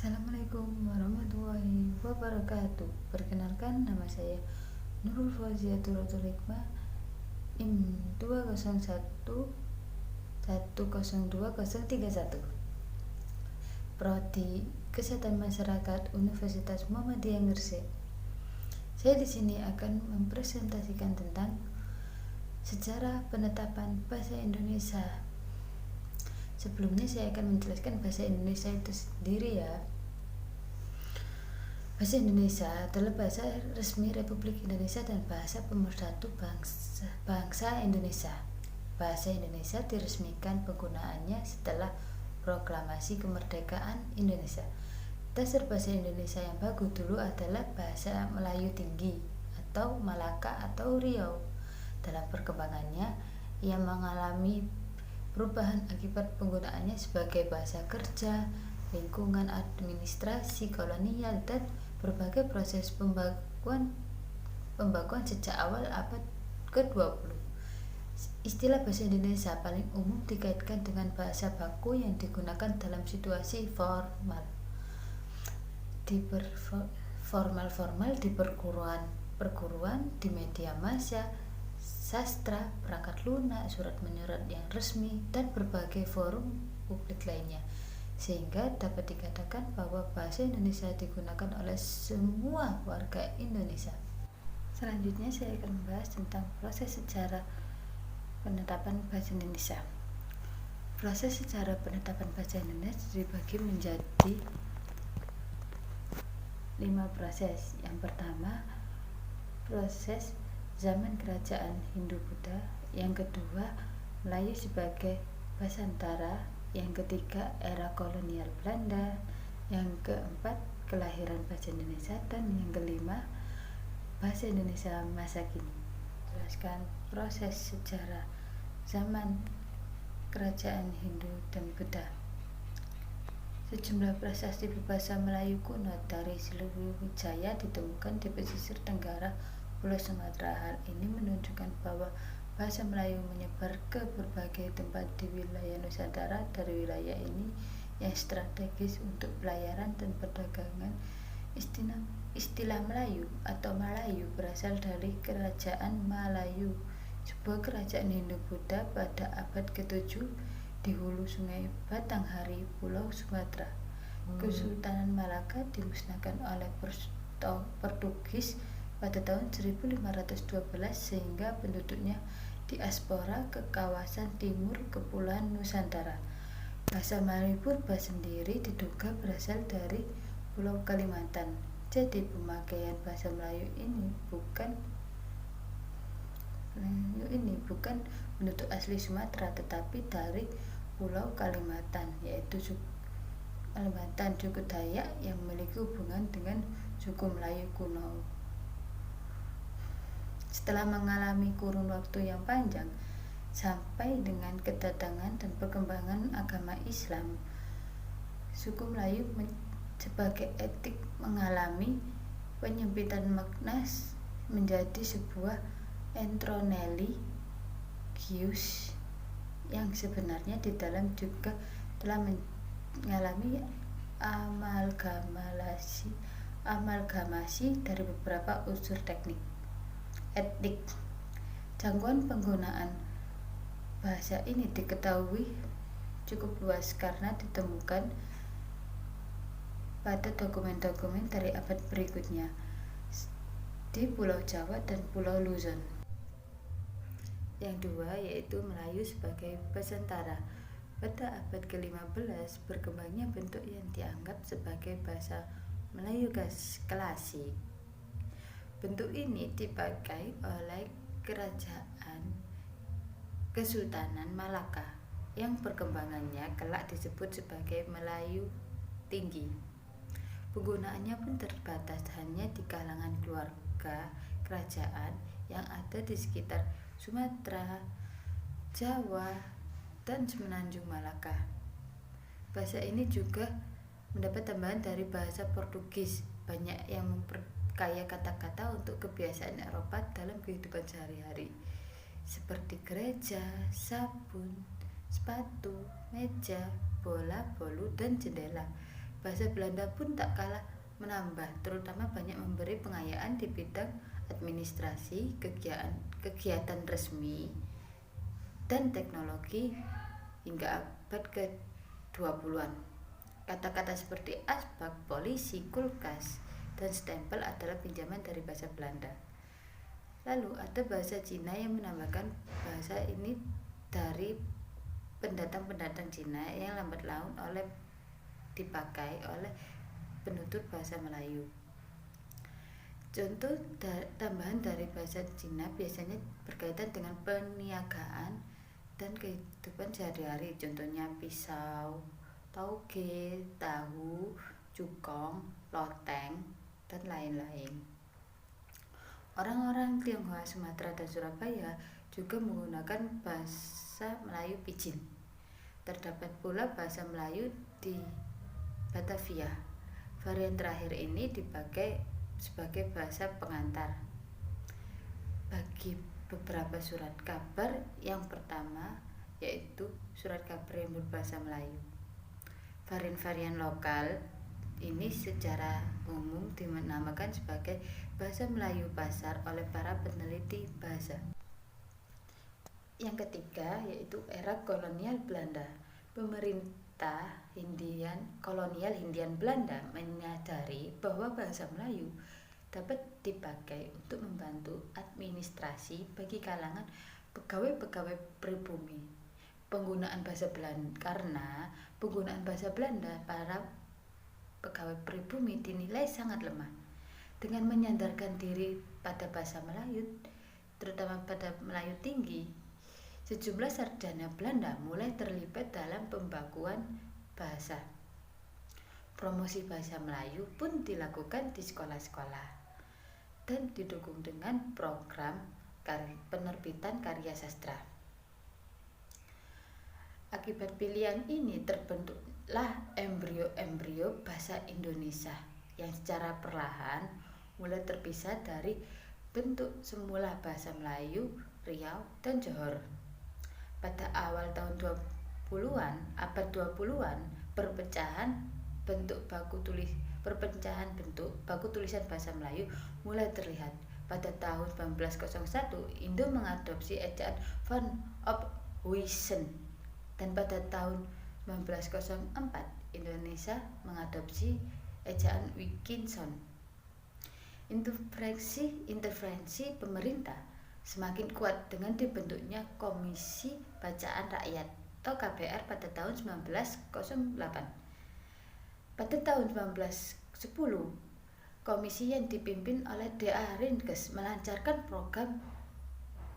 Assalamualaikum warahmatullahi wabarakatuh. Perkenalkan, nama saya Nurul Fauziatul Hikmah, IM 201 102031, Prodi Kesehatan Masyarakat Universitas Muhammadiyah Gresik. Saya di sini akan mempresentasikan tentang sejarah penetapan bahasa Indonesia. Sebelumnya saya akan menjelaskan bahasa Indonesia itu sendiri ya. Bahasa Indonesia adalah bahasa resmi Republik Indonesia dan bahasa pemersatu bangsa Indonesia. Bahasa Indonesia diresmikan penggunaannya setelah Proklamasi Kemerdekaan Indonesia. Dasar bahasa Indonesia yang baku dulu adalah bahasa Melayu Tinggi atau Malaka atau Riau. Dalam perkembangannya, ia mengalami perubahan akibat penggunaannya sebagai bahasa kerja, lingkungan administrasi kolonial, dan berbagai proses pembakuan sejak awal abad ke-20. Istilah bahasa Indonesia paling umum dikaitkan dengan bahasa baku yang digunakan dalam situasi formal. Formal di perguruan, di media massa, sastra, perangkat lunak, surat menyurat yang resmi, dan berbagai forum publik lainnya, sehingga dapat dikatakan bahwa bahasa Indonesia digunakan oleh semua warga Indonesia. Selanjutnya saya akan membahas tentang proses sejarah penetapan bahasa Indonesia. Proses sejarah penetapan bahasa Indonesia dibagi menjadi 5 proses. Yang pertama, proses zaman kerajaan Hindu-Buddha. Yang kedua, Melayu sebagai Basantara. Yang ketiga, era kolonial Belanda. Yang keempat, kelahiran bahasa Indonesia. Dan yang kelima, bahasa Indonesia masa kini. Jelaskan proses sejarah zaman kerajaan Hindu dan Buddha. Sejumlah prasasti berbahasa Melayu kuno dari Sriwijaya ditemukan di pesisir tenggara Pulau Sumatera. Hal ini menunjukkan bahwa bahasa Melayu menyebar ke berbagai tempat di wilayah Nusantara. Dari wilayah ini yang strategis untuk pelayaran dan perdagangan, istilah Melayu atau Malayu berasal dari Kerajaan Malayu, sebuah kerajaan Hindu-Buddha pada abad ke-7 di hulu Sungai Batanghari, Pulau Sumatera. Kesultanan Malaka dimusnahkan oleh Portugis pada tahun 1512 sehingga penduduknya diaspora ke kawasan timur Kepulauan Nusantara. Bahasa Melayu purba sendiri diduga berasal dari Pulau Kalimantan. Jadi pemakaian bahasa Melayu ini bukan penduduk asli Sumatera, tetapi dari Pulau Kalimantan, yaitu Kalimantan suku Dayak yang memiliki hubungan dengan suku Melayu kuno. Setelah mengalami kurun waktu yang panjang, sampai dengan kedatangan dan perkembangan agama Islam, suku Melayu sebagai etnik mengalami penyempitan makna menjadi sebuah entroneli-gius yang sebenarnya di dalam juga telah mengalami amalgamasi dari beberapa unsur etnik. Jangkauan penggunaan bahasa ini diketahui cukup luas karena ditemukan pada dokumen-dokumen dari abad berikutnya di Pulau Jawa dan Pulau Luzon. Yang dua yaitu Melayu sebagai Basantara. Pada abad ke-15 berkembangnya bentuk yang dianggap sebagai bahasa Melayu klasik. Bentuk ini dipakai oleh Kerajaan Kesultanan Malaka yang perkembangannya kelak disebut sebagai Melayu Tinggi. Penggunaannya pun terbatas hanya di kalangan keluarga kerajaan yang ada di sekitar Sumatera, Jawa, dan Semenanjung Malaka. Bahasa ini juga mendapat tambahan dari bahasa Portugis. Banyak yang memperkaya kata-kata untuk kebiasaan Eropa dalam kehidupan sehari-hari, seperti gereja, sabun, sepatu, meja, bola, bolu, dan jendela. bahasa Belanda pun tak kalah menambah, terutama banyak memberi pengayaan di bidang administrasi, kegiatan resmi, dan teknologi hingga abad ke-20-an. Kata-kata seperti asbak, polisi, kulkas, dan stempel adalah pinjaman dari bahasa Belanda. Lalu ada bahasa Cina yang menambahkan bahasa ini dari pendatang-pendatang Cina yang lambat laun dipakai oleh penutur bahasa Melayu. Contoh tambahan dari bahasa Cina biasanya berkaitan dengan perniagaan dan kehidupan sehari-hari, contohnya pisau, tauge, tahu, cukong, loteng, dan lain-lain. Orang-orang Tionghoa, Sumatera, dan Surabaya juga menggunakan bahasa Melayu pidgin. Terdapat pula bahasa Melayu di Batavia. Varian terakhir ini dipakai sebagai bahasa pengantar bagi beberapa surat kabar. Yang pertama yaitu surat kabar yang berbahasa Melayu. Varian-varian lokal ini secara umum dinamakan sebagai bahasa Melayu pasar oleh para peneliti bahasa. Yang ketiga yaitu era kolonial Belanda. Pemerintah kolonial Hindian Belanda menyadari bahwa bahasa Melayu dapat dipakai untuk membantu administrasi bagi kalangan pegawai-pegawai pribumi. Karena penggunaan bahasa Belanda para pegawai pribumi dinilai sangat lemah. Dengan menyandarkan diri pada bahasa Melayu, terutama pada Melayu tinggi, sejumlah sarjana Belanda mulai terlibat dalam pembakuan bahasa. Promosi bahasa Melayu pun dilakukan di sekolah-sekolah dan didukung dengan program penerbitan karya sastra. Akibat pilihan ini terbentuklah embrio-embrio bahasa Indonesia yang secara perlahan mulai terpisah dari bentuk semula bahasa Melayu, Riau, dan Johor. Pada awal tahun 20-an, abad 20-an, perpecahan bentuk baku tulisan bahasa Melayu mulai terlihat. Pada tahun 1901, Indo mengadopsi ejaan Van Ophuijsen, dan pada tahun 1904, Indonesia mengadopsi ejaan Wilkinson. Intervensi pemerintah semakin kuat dengan dibentuknya Komisi Bacaan Rakyat atau KBR pada tahun 1908. Pada tahun 1910, komisi yang dipimpin oleh D.A. Ringkes melancarkan program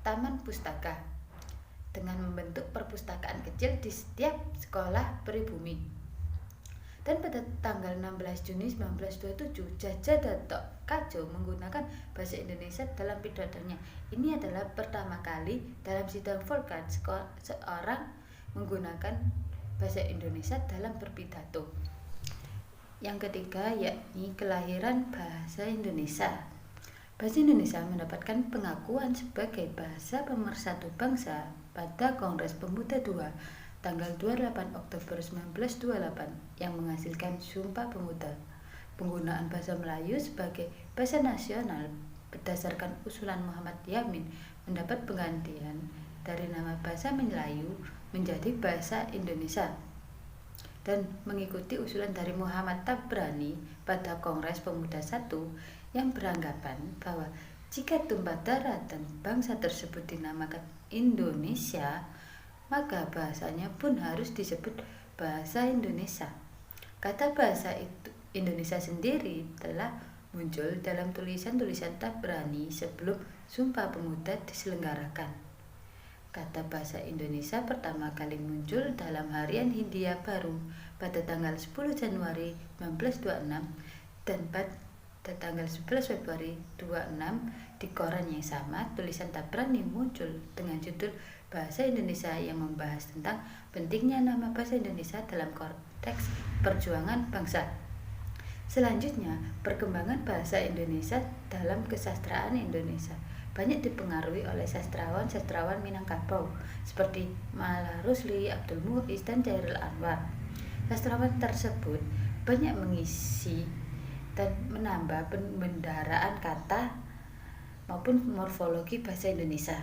Taman Pustaka dengan membentuk perpustakaan kecil di setiap sekolah pribumi. Dan pada tanggal 16 Juni 1927, Jaja Datuk Kadjo menggunakan bahasa Indonesia dalam pidatonya. Ini adalah pertama kali dalam sidang Volkart seorang menggunakan bahasa Indonesia dalam berpidato. Yang ketiga yakni kelahiran bahasa Indonesia. Bahasa Indonesia mendapatkan pengakuan sebagai bahasa pemersatu bangsa pada Kongres Pemuda II tanggal 28 Oktober 1928 yang menghasilkan Sumpah Pemuda. Penggunaan bahasa Melayu sebagai bahasa nasional berdasarkan usulan Muhammad Yamin mendapat penggantian dari nama bahasa Melayu menjadi bahasa Indonesia, dan mengikuti usulan dari Muhammad Tabrani pada Kongres Pemuda I yang beranggapan bahwa jika tumpah darah dan bangsa tersebut dinamakan Indonesia, maka bahasanya pun harus disebut bahasa Indonesia. Kata bahasa Indonesia sendiri telah muncul dalam tulisan-tulisan Tabrani sebelum Sumpah Pemuda diselenggarakan. Kata bahasa Indonesia pertama kali muncul dalam harian Hindia Baru pada tanggal 10 Januari 1926 dan pada tanggal 11 Februari 26 di koran yang sama. Tulisan Tabrani muncul dengan judul Bahasa Indonesia yang membahas tentang pentingnya nama bahasa Indonesia dalam konteks perjuangan bangsa. Selanjutnya, perkembangan bahasa Indonesia dalam kesastraan Indonesia banyak dipengaruhi oleh sastrawan-sastrawan Minangkabau seperti Mala Rusli, Abdul Muiz, dan Chairil Anwar. Sastrawan tersebut banyak mengisi dan menambah pembendaharaan kata maupun morfologi bahasa Indonesia.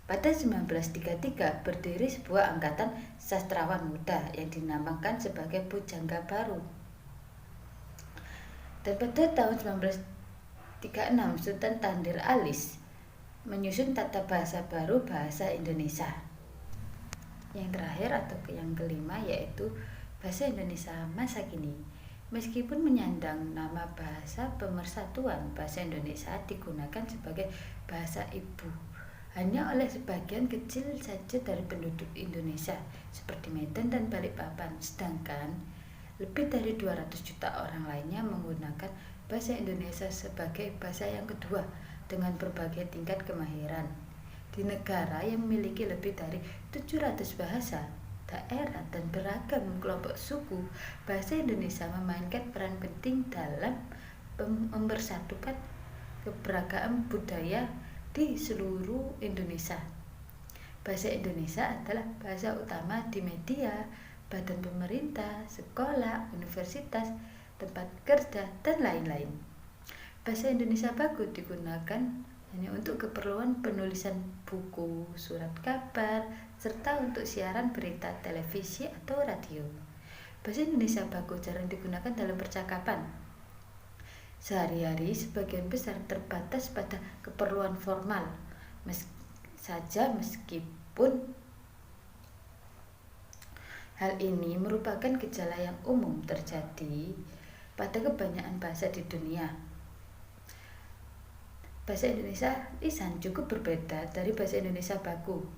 Pada 1933 berdiri sebuah angkatan sastrawan muda yang dinamakan sebagai Pujangga Baru. Dan pada tahun 1936 Sultan Tandir Alis menyusun tata bahasa baru bahasa Indonesia. Yang terakhir atau yang kelima yaitu bahasa Indonesia masa kini. Meskipun menyandang nama bahasa pemersatuan, bahasa Indonesia digunakan sebagai bahasa ibu hanya oleh sebagian kecil saja dari penduduk Indonesia seperti Medan dan Balikpapan, sedangkan lebih dari 200 juta orang lainnya menggunakan bahasa Indonesia sebagai bahasa yang kedua dengan berbagai tingkat kemahiran. Di negara yang memiliki lebih dari 700 bahasa, daerah, dan beragam kelompok suku, bahasa Indonesia memainkan peran penting dalam mempersatukan keberagaman budaya di seluruh Indonesia. Bahasa Indonesia adalah bahasa utama di media, badan pemerintah, sekolah, universitas, tempat kerja, dan lain-lain. Bahasa Indonesia baku digunakan hanya untuk keperluan penulisan buku, surat kabar, serta untuk siaran berita televisi atau radio. Bahasa Indonesia baku jarang digunakan dalam percakapan. Sehari-hari sebagian besar terbatas pada keperluan formal, meskipun hal ini merupakan gejala yang umum terjadi pada kebanyakan bahasa di dunia. Bahasa Indonesia lisan cukup berbeda dari bahasa Indonesia baku,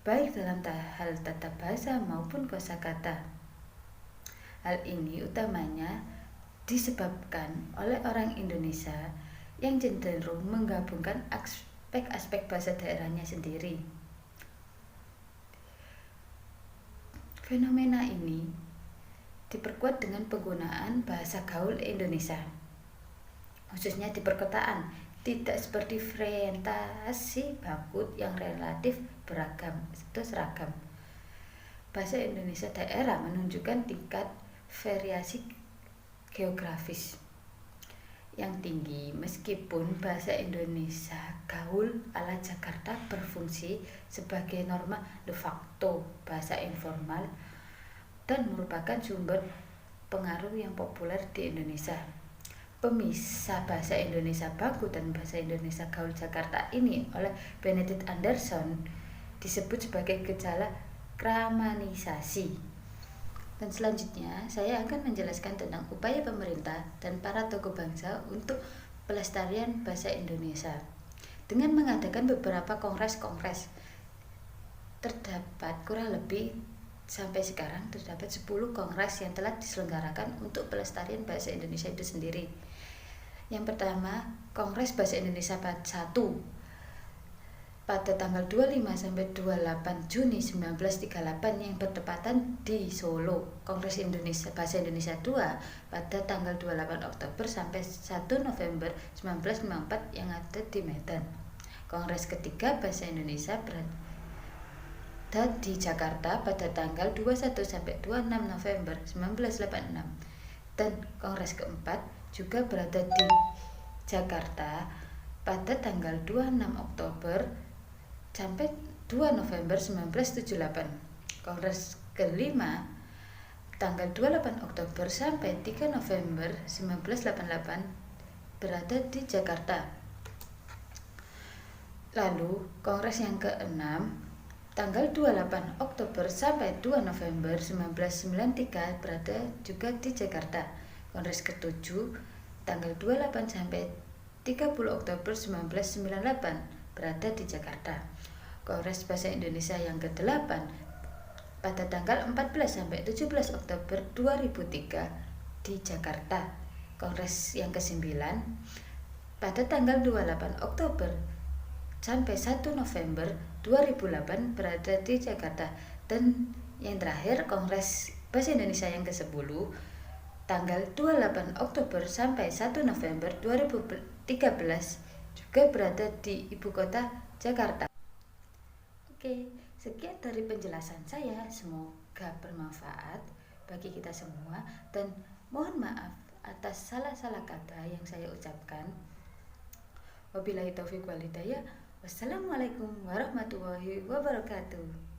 baik dalam hal tata bahasa maupun kosakata. Hal ini utamanya disebabkan oleh orang Indonesia yang cenderung menggabungkan aspek-aspek bahasa daerahnya sendiri. Fenomena ini diperkuat dengan penggunaan bahasa gaul Indonesia, khususnya di perkotaan. Tidak seperti fragmentasi baku yang relatif beragam atau seragam. Bahasa Indonesia daerah menunjukkan tingkat variasi geografis yang tinggi, meskipun bahasa Indonesia gaul ala Jakarta berfungsi sebagai norma de facto bahasa informal dan merupakan sumber pengaruh yang populer di Indonesia. Pemisah bahasa Indonesia baku dan bahasa Indonesia gaul Jakarta ini oleh Benedict Anderson disebut sebagai gejala kramanisasi. Dan selanjutnya saya akan menjelaskan tentang upaya pemerintah dan para tokoh bangsa untuk pelestarian bahasa Indonesia. Dengan mengadakan beberapa kongres-kongres, terdapat kurang lebih sampai sekarang terdapat 10 kongres yang telah diselenggarakan untuk pelestarian bahasa Indonesia itu sendiri. Yang pertama, Kongres Bahasa Indonesia 1 pada tanggal 25 sampai 28 Juni 1938 yang bertepatan di Solo. Kongres Indonesia Bahasa Indonesia 2 pada tanggal 28 Oktober sampai 1 November 1954 yang ada di Medan. Kongres ketiga Bahasa Indonesia berada di Jakarta pada tanggal 21 sampai 26 November 1986. Dan kongres keempat juga berada di Jakarta pada tanggal 26 Oktober sampai 2 November 1978. Kongres kelima tanggal 28 Oktober sampai 3 November 1988 berada di Jakarta. Lalu kongres yang keenam tanggal 28 Oktober sampai 2 November 1993 berada juga di Jakarta. Kongres ke-7 tanggal 28 sampai 30 Oktober 1998 berada di Jakarta. Kongres Bahasa Indonesia yang ke-8 pada tanggal 14 sampai 17 Oktober 2003 di Jakarta. Kongres yang ke-9 pada tanggal 28 Oktober sampai 1 November 2008 berada di Jakarta. Dan yang terakhir Kongres Bahasa Indonesia yang ke-10 tanggal 28 Oktober sampai 1 November 2013 juga berada di ibu kota Jakarta. Oke, sekian dari penjelasan saya, semoga bermanfaat bagi kita semua dan Mohon maaf atas salah-salah kata yang saya ucapkan. Wabillahi taufiq wal hidayah. Wassalamualaikum warahmatullahi wabarakatuh.